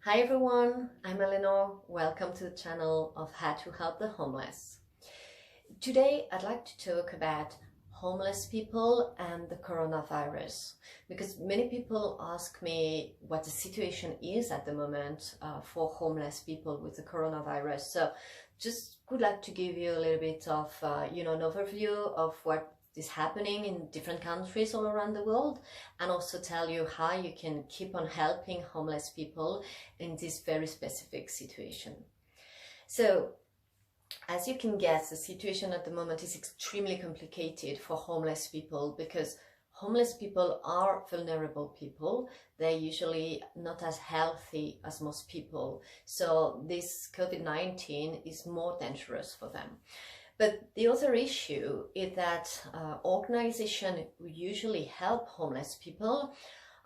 Hi everyone, I'm Eleanor. Welcome to the channel of How to Help the Homeless. Today I'd like to talk about homeless people and the coronavirus, because many people ask me what the situation is at the moment for homeless people with the coronavirus. So just would like to give you a little bit of an overview of what is happening in different countries all around the world, and also tell you how you can keep on helping homeless people in this very specific situation. So as you can guess, the situation at the moment is extremely complicated for homeless people, because homeless people are vulnerable people. They're usually not as healthy as most people. So this COVID-19 is more dangerous for them. But the other issue is that organizations who usually help homeless people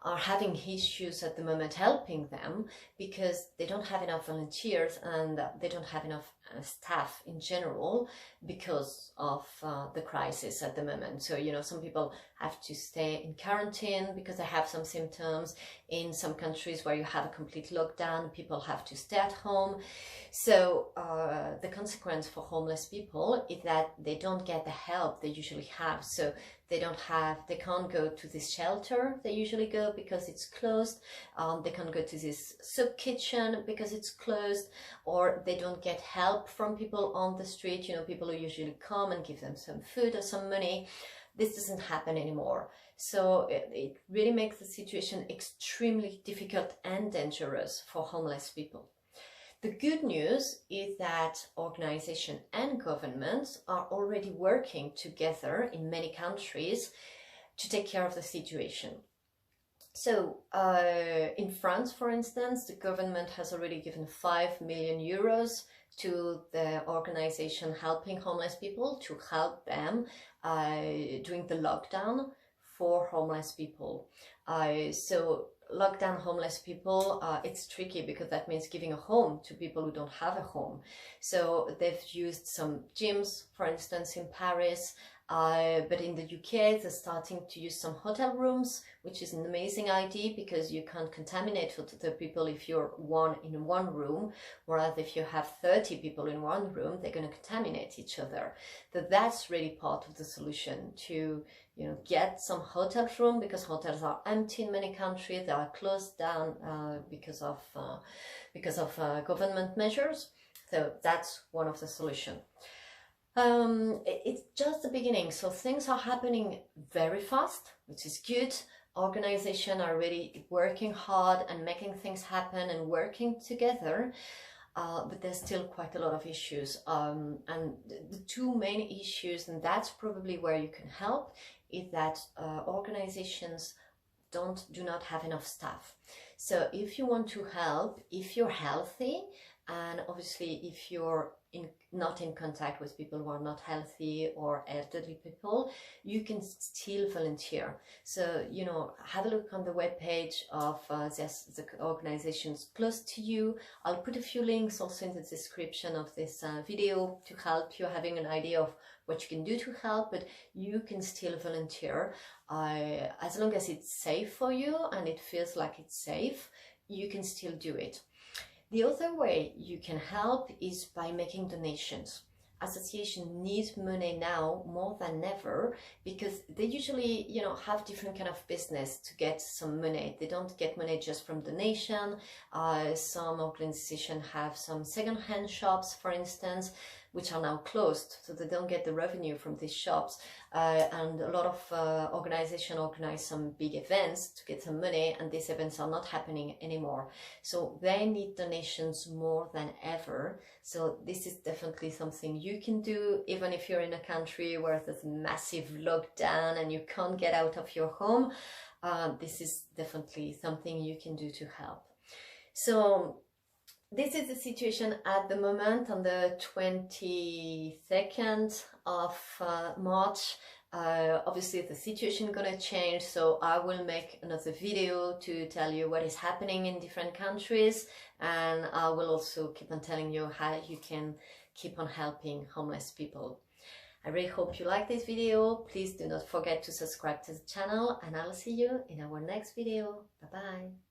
are having issues at the moment helping them, because they don't have enough volunteers and they don't have enough staff in general because of the crisis at the moment. So, some people have to stay in quarantine because they have some symptoms. In some countries where you have a complete lockdown, people have to stay at home. So the consequence for homeless people is that they don't get the help they usually have. So they can't go to this shelter they usually go because it's closed. They can't go to this soup kitchen because it's closed, or they don't get help from people on the street, people who usually come and give them some food or some money. This doesn't happen anymore. So it really makes the situation extremely difficult and dangerous for homeless people. The good news is that organizations and governments are already working together in many countries to take care of the situation. So in France, for instance, the government has already given 5 million euros to the organization helping homeless people to help them during the lockdown for homeless people. So lockdown homeless people, it's tricky because that means giving a home to people who don't have a home. So they've used some gyms, for instance, in Paris, but in the UK they're starting to use some hotel rooms, which is an amazing idea because you can't contaminate the people if you're one in one room, whereas if you have 30 people in one room, they're going to contaminate each other. So that's really part of the solution, to get some hotel room, because hotels are empty in many countries. They are closed down because of government measures. So that's one of the solutions. It's just the beginning, so things are happening very fast, which is good. Organizations are really working hard and making things happen and working together. But there's still quite a lot of issues, and the two main issues, and that's probably where you can help, is that organizations do not have enough staff. So if you want to help, if you're healthy, and obviously if you're not in contact with people who are not healthy or elderly people, you can still volunteer. So have a look on the webpage of the organizations close to you. I'll put a few links also in the description of this video to help you having an idea of what you can do to help, but you can still volunteer as long as it's safe for you and it feels like it's safe. You can still do it. The other way you can help is by making donations. Associations need money now more than ever, because they usually have different kind of business to get some money. They don't get money just from donation. Some organizations have some second-hand shops, for instance, which are now closed, so they don't get the revenue from these shops. And a lot of organizations organize some big events to get some money, and these events are not happening anymore. So they need donations more than ever. So this is definitely something you can do, even if you're in a country where there's a massive lockdown and you can't get out of your home. This is definitely something you can do to help. So this is the situation at the moment on the 22nd of March. Obviously the situation gonna change, so I will make another video to tell you what is happening in different countries, and I will also keep on telling you how you can keep on helping homeless people. I really hope you like this video. Please do not forget to subscribe to the channel, and I'll see you in our next video. Bye bye.